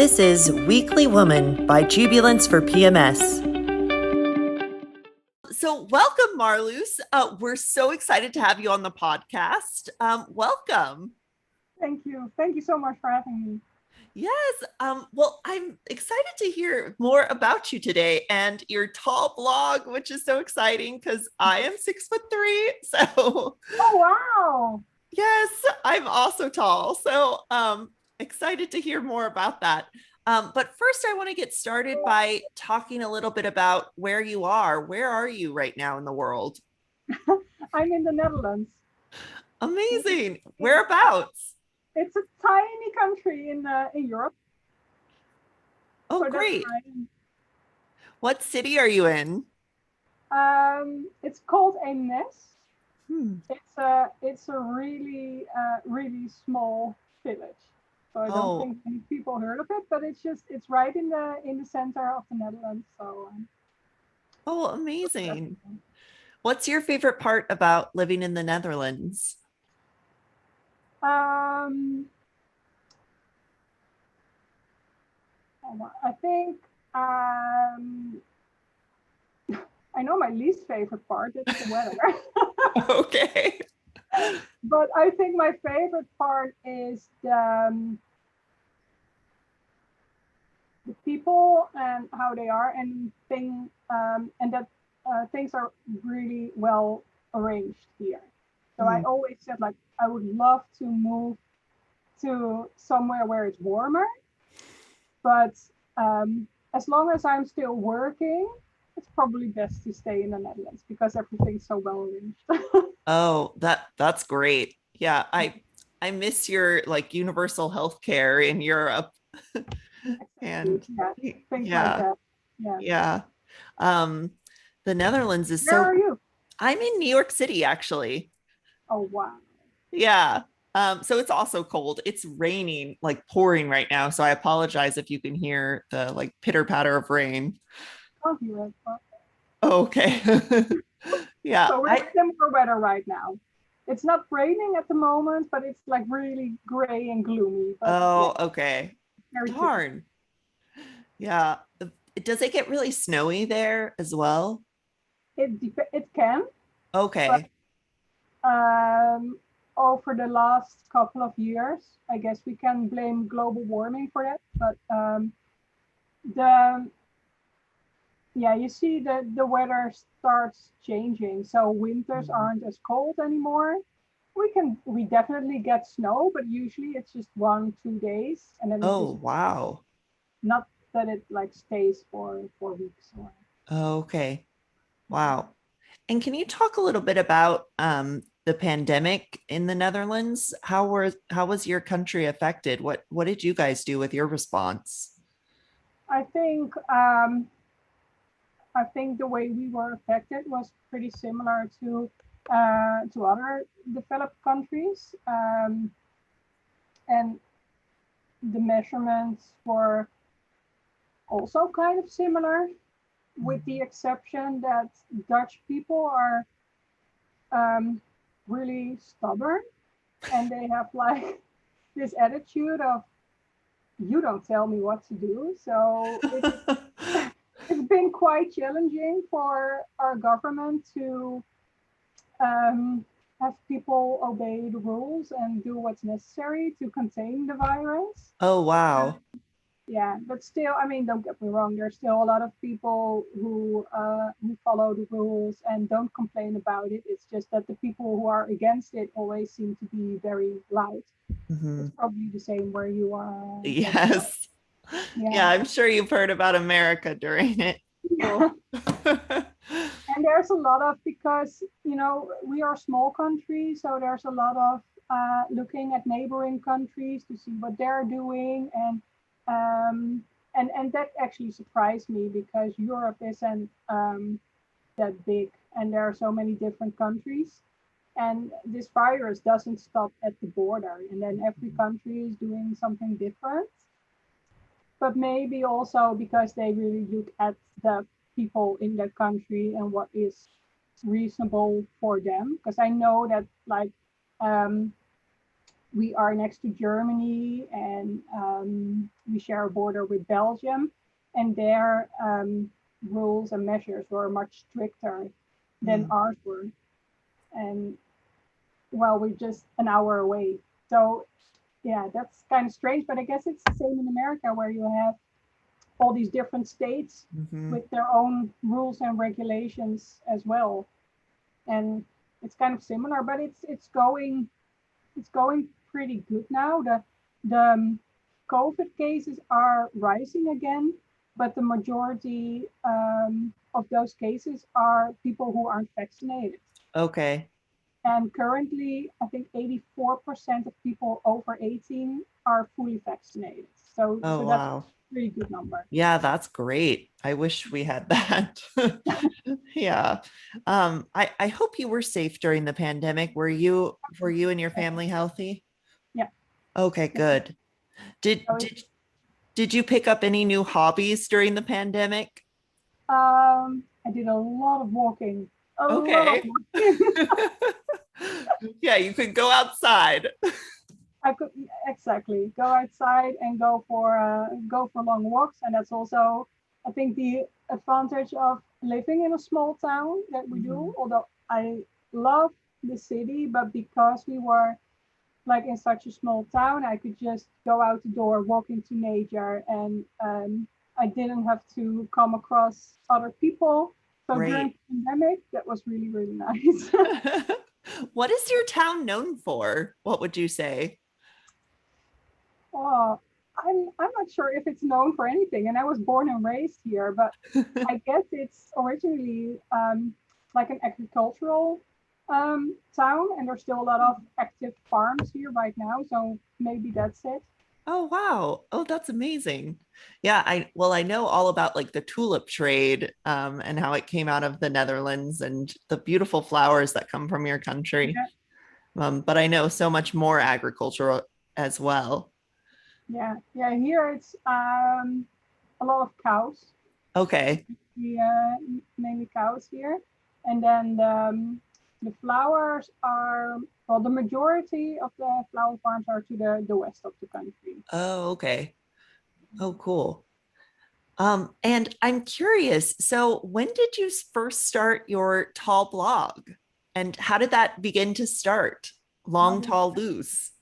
This is Weekly Woman by Jubilance for PMS. So, welcome, Marlous. We're so excited to have you on the podcast. Welcome. Thank you. Thank you so much for having me. Yes. Well, I'm excited to hear more about you today and your tall blog, which is so exciting because I am 6'3". So, Oh, wow. yes, I'm also tall. So, excited to hear more about that. But first, I want to get started by talking a little bit about where you are. Where are you right now in the world? I'm in the Netherlands. Amazing. It's, Whereabouts? it's a tiny country in Europe. Oh, So that's great. fine. What city are you in? It's called Eemnes. Hmm. It's a really small village. So I don't Oh, think many people heard of it, but it's right in the center of the Netherlands. So oh, amazing. What's your favorite part about living in the Netherlands? um, I think um, I know my least favorite part, it's the weather. Okay. But I think my favorite part is the people and how they are and that things are really well arranged here. So I Hmm. always said like I would love to move to somewhere where it's warmer, but as long as I'm still working, it's probably best to stay in the Netherlands because everything's so well arranged. Oh, that's great. Yeah, I miss your like universal health care in Europe. Exactly. And Yeah, things like yeah, that. Yeah. yeah. Um, the Netherlands is Where so are you? I'm in New York City actually. Oh wow. Yeah. So it's also cold. It's raining, like pouring right now. So I apologize if you can hear the like pitter patter of rain. Can't hear it. Okay. Yeah. So we're in similar weather right now. It's not raining at the moment, but it's like really gray and gloomy. But yeah, Oh, okay. very typical. Darn. Yeah. Does it get really snowy there as well? It can, but Okay. um, over the last couple of years, I guess we can blame global warming for that. But the yeah, you see the weather starts changing, so winters Mhm. aren't as cold anymore. We definitely get snow, but usually it's just 1 2 days, and then it Oh, disappears. wow. Not that it like stays for weeks or. Okay. Wow. And can you talk a little bit about the pandemic in the Netherlands? How was your country affected? What did you guys do with your response? I think I think the way we were affected was pretty similar to other developed countries, and the measurements were also kind of similar, with the exception that Dutch people are really stubborn, and they have like this attitude of you don't tell me what to do. So it's been quite challenging for our government to um, have people obey the rules and do what's necessary to contain the virus. Oh, wow. Yeah, but still, I mean, don't get me wrong. There's still a lot of people who follow the rules and don't complain about it. It's just that the people who are against it always seem to be very loud. It's Mhm. probably the same where you are, I guess. Yes. Yeah, Yeah. I'm sure you've heard about America during it. Cool. And there's a lot of, because we are a small country, so there's a lot of looking at neighboring countries to see what they're doing, and that actually surprised me because Europe isn't that big, and there are so many different countries, and this virus doesn't stop at the border, and then every country is doing something different. But maybe also because they really look at the people in that country and what is reasonable for them. Because I know that like um, we are next to Germany, and we share a border with Belgium, and their rules and measures were much stricter than Mm. ours were. And well, we're just an hour away. So yeah, that's kind of strange, but I guess it's the same in America where you have all these different states Hmm. with their own rules and regulations as well. And it's kind of similar, but it's going pretty good now. The COVID cases are rising again, but the majority of those cases are people who aren't vaccinated. Okay. And currently, I think 84% of people over 18 are fully vaccinated. So Oh, that's wow. a pretty good number. Yeah, that's great. I wish we had that. Yeah. I hope you were safe during the pandemic. Were you and your family healthy? Yeah. Okay, Yeah. good. Did So did did you pick up any new hobbies during the pandemic? I did a lot of walking, a lot of Okay. walking. Yeah, you could go outside. I could exactly go outside and go for long walks, and that's also, I think, the advantage of living in a small town that we do. Mhm. Although I love the city, but because we were like in such a small town, I could just go out the door, walk into nature, and I didn't have to come across other people. So during Great. the pandemic, that was really, really nice. What is your town known for? What would you say? Oh, I'm not sure if it's known for anything, and I was born and raised here, but I guess it's originally like an agricultural town, and there's still a lot of active farms here right now, so maybe that's it. Oh, wow. Oh, that's amazing. Yeah, I know all about like the tulip trade, and how it came out of the Netherlands and the beautiful flowers that come from your country. Yeah, But I know so much more agricultural as well. yeah, yeah. Here it's a lot of cows. Okay. We mainly cows here, and then the flowers are, well, the majority of the flower farms are to the west of the country. Oh, okay. Oh, cool. And I'm curious, so when did you first start your tall blog? And how did that begin to start? Long, How tall, loose.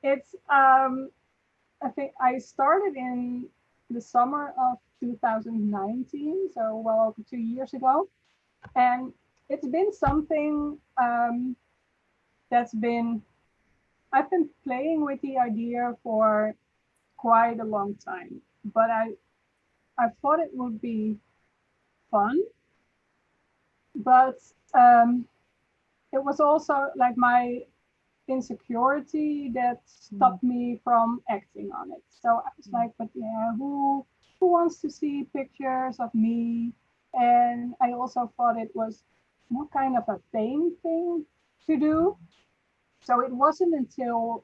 it's I think I started in the summer of 2019, so well over 2 years ago, and it's been something that's been I've been playing with the idea for quite a long time, but I thought it would be fun, but um, it was also like my insecurity that Mm. stopped me from acting on it. So I was like, but yeah, who wants to see pictures of me? And I also thought it was more kind of a vain thing to do. So it wasn't until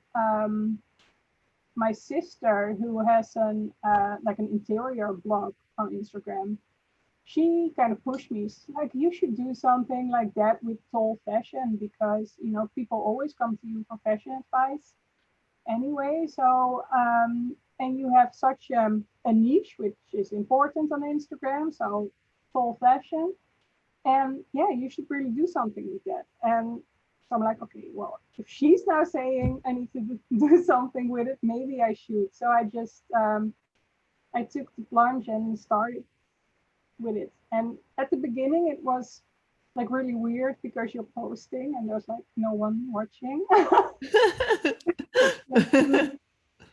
my sister, who has an like an interior blog on Instagram, she kind of pushed me. She's like, you should do something like that with tall fashion because people always come to you for fashion advice anyway. So and you have such a niche which is important on Instagram. So tall fashion, and yeah, you should really do something with that. And so I'm like, okay, well, if she's now saying I need to do something with it, maybe I should. So I took the plunge and started with it. And at the beginning, it was like really weird because you're posting and there's like no one watching.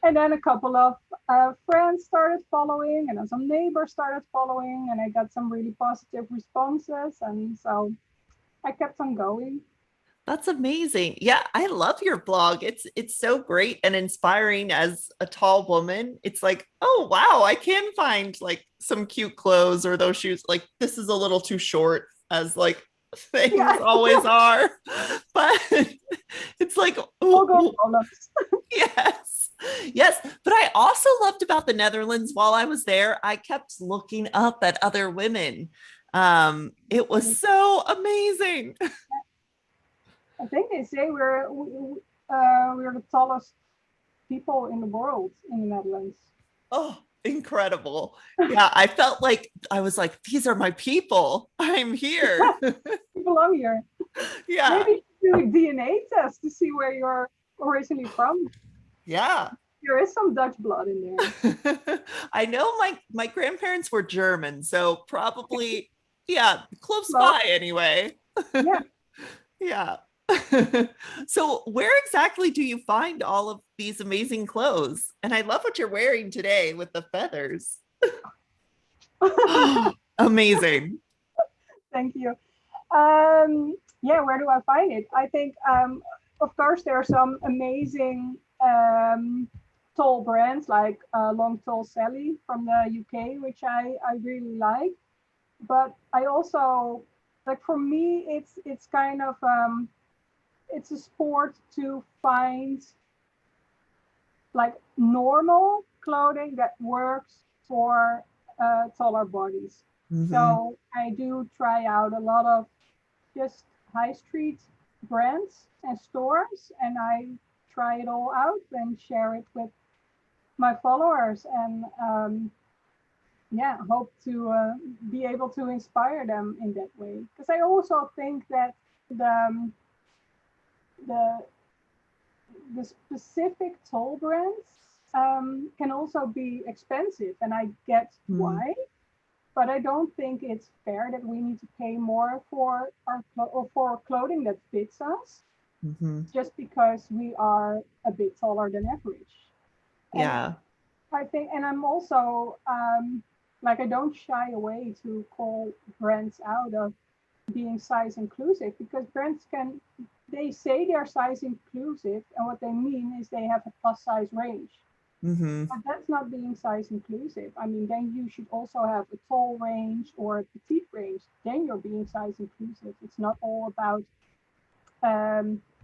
And then a couple of friends started following, and then some neighbors started following, and I got some really positive responses. And so I kept on going. That's amazing. Yeah, I love your blog. It's so great and inspiring as a tall woman. It's like, oh wow, I can find like some cute clothes or those shoes. Like this is a little too short as like things Yeah, always are. But it's like, all go oh, problems. yes. Yes, but I also loved about the Netherlands while I was there, I kept looking up at other women. It was so amazing. I think they say we're the tallest people in the world in the Netherlands. Oh, incredible. Yeah, I felt like I was like, these are my people. I'm here. You belong here. Yeah. Maybe do a DNA test to see where you're originally from. Yeah. There is some Dutch blood in there. I know my grandparents were German, so probably yeah, close Close. by anyway. Yeah. Yeah. So where exactly do you find all of these amazing clothes? And I love what you're wearing today with the feathers. Amazing. Thank you. Yeah, where do I find it? I think, of course, there are some amazing tall brands like Long Tall Sally from the UK, which I really like. But I also like, for me, it's kind of it's a sport to find like normal clothing that works for taller bodies. Mhm. So I do try out a lot of just high street brands and stores, and I try it all out and share it with my followers, and yeah, hope to be able to inspire them in that way. Because I also think that the the the specific toll brands can also be expensive, and I get Mhm. why. But I don't think it's fair that we need to pay more for our or for clothing that fits us Mhm. just because we are a bit taller than average. And Yeah. I think, and I'm also like, I don't shy away to call brands out of being size inclusive, because brands can, they say they're size inclusive, and what they mean is they have a plus size range. Mhm. But that's not being size inclusive. I mean, then you should also have a tall range or a petite range. Then you're being size inclusive. It's not all about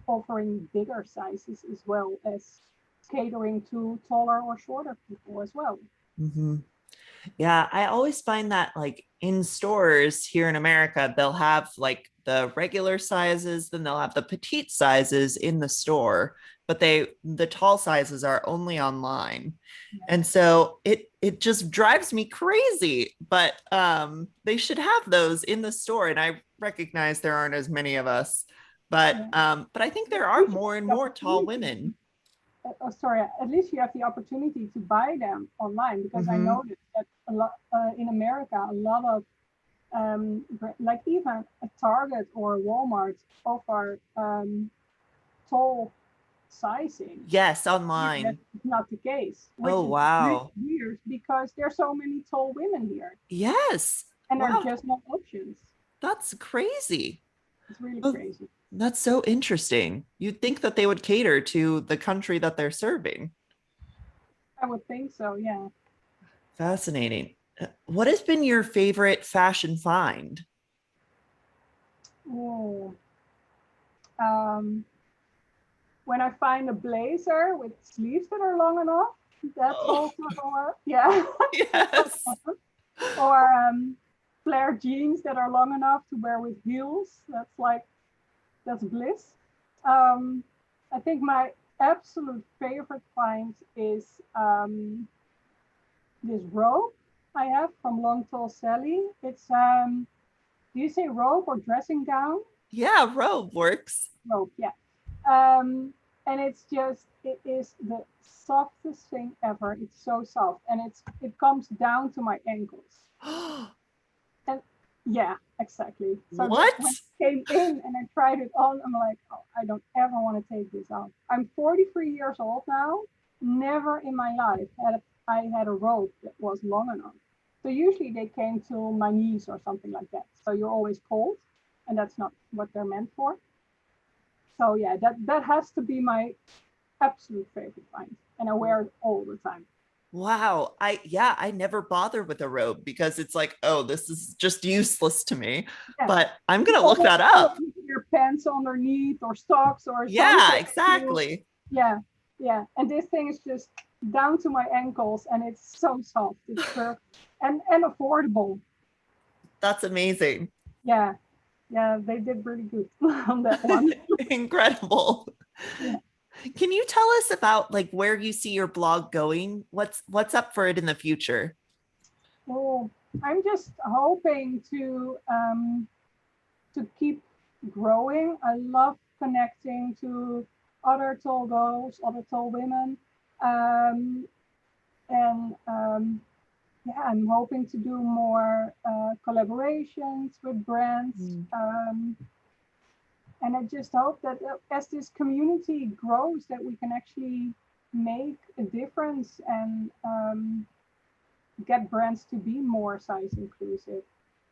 offering bigger sizes as well as catering to taller or shorter people as well. Mhm. Yeah, I always find that like in stores here in America, they'll have like the regular sizes, then they'll have the petite sizes in the store, but the tall sizes are only online. And so it just drives me crazy, but they should have those in the store, and I recognize there aren't as many of us. Yeah. But I think there At are least you more and have more the tall opportunity. women. Oh, sorry. At least you have the opportunity to buy them online, because I Mhm. noticed that a lot in America, a lot of like even a Target or a Walmart offer tall sizing. Yes, Here, online. that's not the case, which Oh, is really wow. weird because there's so many tall women here, Yes. and there are Wow. just no options. That's crazy. It's really Oh, crazy. that's so interesting. You'd think that they would cater to the country that they're serving. I would think so. Yeah. Fascinating. What has been your favorite fashion find? Oh, um, when I find a blazer with sleeves that are long enough, that's Oh, also yeah. That's also yes. fun. Or flare jeans that are long enough to wear with heels. That's like, that's bliss. Um, I think my absolute favorite find is this robe I have from Long Tall Sally. It's do you say robe or dressing gown? Yeah, robe works. Robe, yeah. Um, and it's just, it is the softest thing ever. It's so soft, and it comes down to my ankles. And yeah, exactly. So that What? when it came in and I tried it on, I'm like, oh, I don't ever want to take this off. I'm 43 years old now. Never in my life I had a robe that was long enough. So usually they came to my knees or something like that. So you're always cold, and that's not what they're meant for. So yeah, that has to be my absolute favorite find, and I wear it all the time. Wow. Yeah, I never bother with a robe because it's like, oh, this is just useless to me. Yeah, But I'm you gonna look always that up. wear pants underneath or socks or Yeah, something to, exactly. yeah, yeah. And this thing is just down to my ankles, and it's so soft. It's perfect and affordable. That's amazing. Yeah, yeah. They did really good on that one. Incredible. Yeah. Can you tell us about like where you see your blog going? What's up for it in the future? Well, I'm just hoping to keep growing. I love connecting to other tall girls, other tall women, um, and yeah, I'm hoping to do more collaborations with brands. Mm, And I just hope that as this community grows, that we can actually make a difference and get brands to be more size inclusive.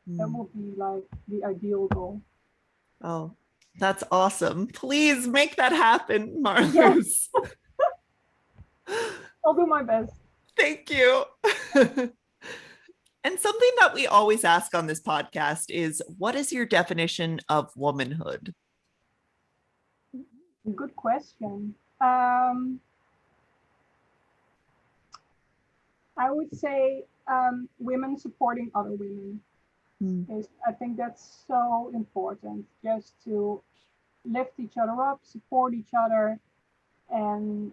That mm. would be like the ideal goal. Oh, that's awesome. Please make that happen, Yeah, Marlous. I'll do my best. Thank you. And something that we always ask on this podcast is what is your definition of womanhood? Good question. Um, I would say women supporting other women Mm, is. I think that's so important. Just to lift each other up, support each other, and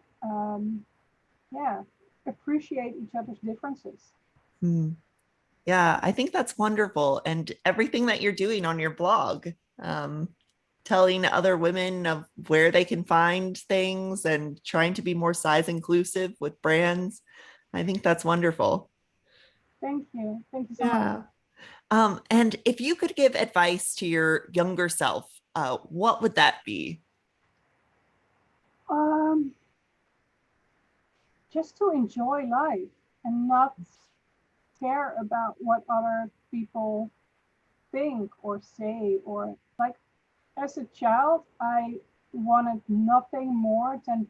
yeah, appreciate each other's differences. mm. Yeah, I think that's wonderful. And everything that you're doing on your blog, um, telling other women of where they can find things and trying to be more size inclusive with brands. I think that's wonderful. Thank you. Thank you so much. Yeah. And if you could give advice to your younger self, what would that be? Um, just to enjoy life and not care about what other people think or say, or like as a child I wanted nothing more than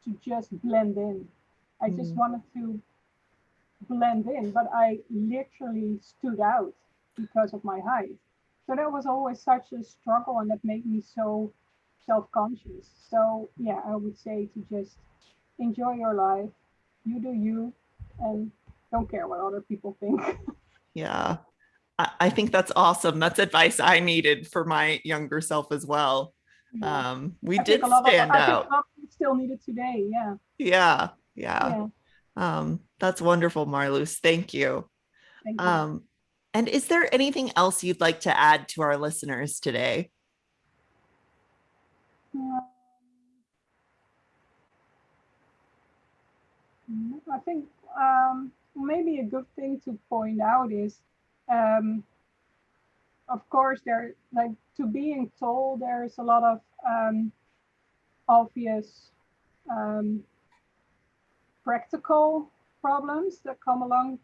to just blend in. I just Mm, wanted to blend in, but I literally stood out because of my height. So that was always such a struggle, and that made me so self-conscious. So yeah, I would say to just enjoy your life, you do you, and don't care what other people think. yeah. I think that's awesome. That's advice I needed for my younger self as well. Yeah. We did stand I think a out. lot of people still need it today. Yeah. Yeah, yeah. Yeah. That's wonderful, Marlous. Thank you. Thank you. Um, and is there anything else you'd like to add to our listeners today? Uh, I think maybe a good thing to point out is, um, of course, there like to being tall, there's a lot of obvious um, practical problems that come along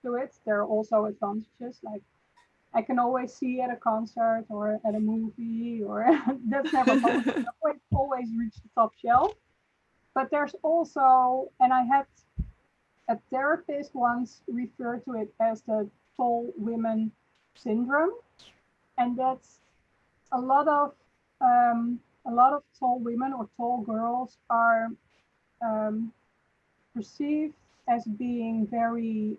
to it. There are also advantages, like I can always see at a concert or at a movie, or that's never a problem. I can always reach the top shelf. But there's also, and I had a therapist once referred to it as the tall women syndrome, and that's a lot of tall women or tall girls are um, perceived as being very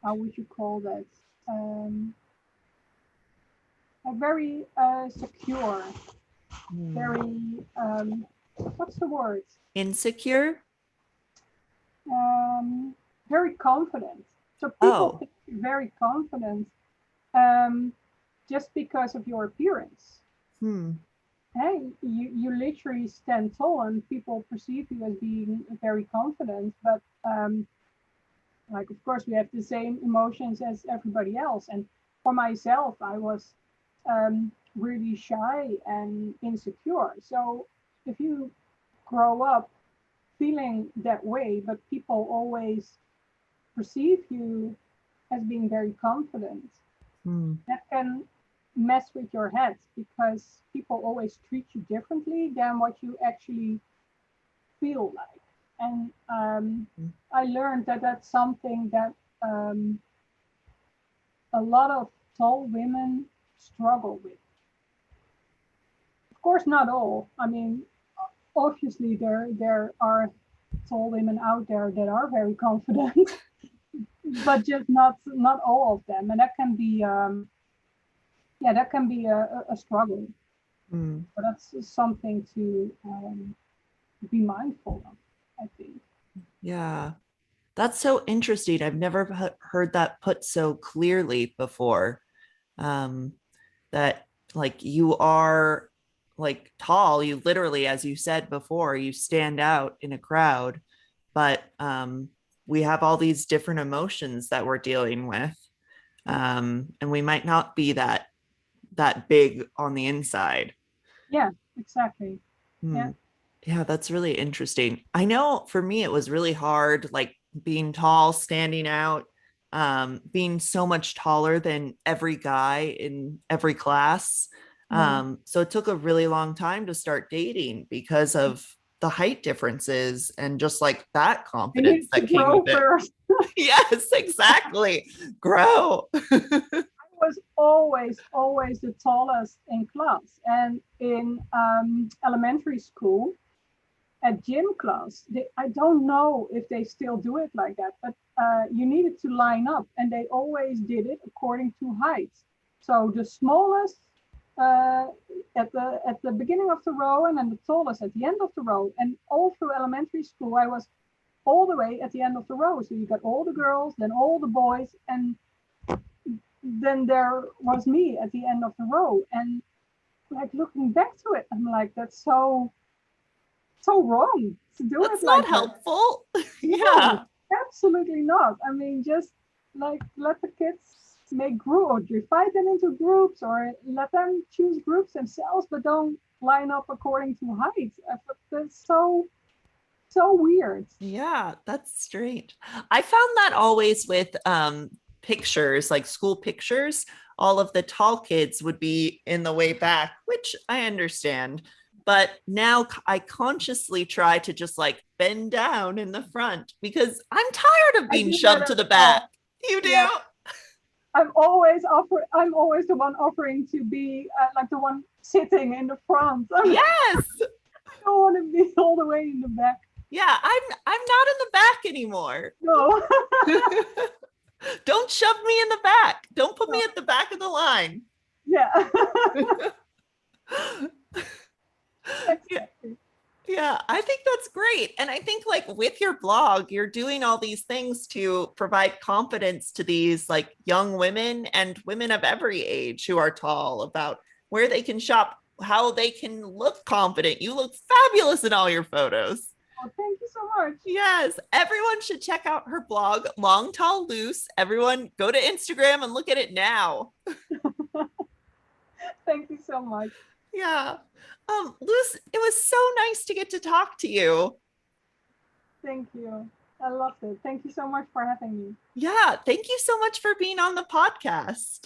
how would you call that, um, very secure, Hmm. very what's the word, Insecure? um, very confident. So people Oh, think you're very confident um, just because of your appearance. hmm. Hey, you literally stand tall and people perceive you as being very confident, but like of course we have the same emotions as everybody else. And for myself, I was really shy and insecure. So if you grow up feeling that way, but people always perceive you as being very confident, Hmm. that can mess with your head because people always treat you differently than what you actually feel like. And I learned that that's something that um, a lot of tall women struggle with. Of course, not all. I mean, obviously there are tall women out there that are very confident, but just not all of them, and that can be yeah, that can be a struggle. Mm, But that's something to be mindful of, I think. yeah. That's so interesting. I've never heard that put so clearly before. Um, that like you are like tall, you literally, as you said before, you stand out in a crowd, but we have all these different emotions that we're dealing with. And we might not be that big on the inside. Yeah, exactly. Hmm. Yeah. Yeah, that's really interesting. I know for me, it was really hard, like being tall, standing out, being so much taller than every guy in every class. Yeah. So it took a really long time to start dating because of the height differences and just like that You confidence need to that came with grow it. first. Yes, exactly. Grow. Was always the tallest in class. And in elementary school, at gym class, I don't know if they still do it like that, but you needed to line up, and they always did it according to height. So the smallest uh, at the beginning of the row, and then the tallest at the end of the row. And all through elementary school, I was all the way at the end of the row. So you got all the girls, then all the boys, and then there was me at the end of the row. And like looking back to it, I'm like, that's so wrong to do it That's like not that. helpful. No, Yeah. absolutely not. I mean, just like let the kids make group or divide them into groups or let them choose groups themselves, but don't line up according to height. That's so weird. Yeah, that's strange. I found that always with pictures, like school pictures, all of the tall kids would be in the way back, which I understand. But now I consciously try to just like bend down in the front because I'm tired of I being do that shoved to as the back. well. You do? Yeah, I'm always the one offering to be like the one sitting in the front. I Yes. don't want to be all the way in the back. Yeah, I'm not in the back anymore. No. Don't shove me in the back. Don't put me No. at the back of the line. Yeah. Yeah. Exactly. Yeah, I think that's great. And I think like with your blog, you're doing all these things to provide confidence to these like young women and women of every age who are tall about where they can shop, how they can look confident. You look fabulous in all your photos. Oh, thank you so much. Yes, everyone should check out her blog, Long Tall Loose. Everyone go to Instagram and look at it now. Thank you so much. Yeah. Luce, it was so nice to get to talk to you. Thank you. I loved it. Thank you so much for having me. Yeah, thank you so much for being on the podcast.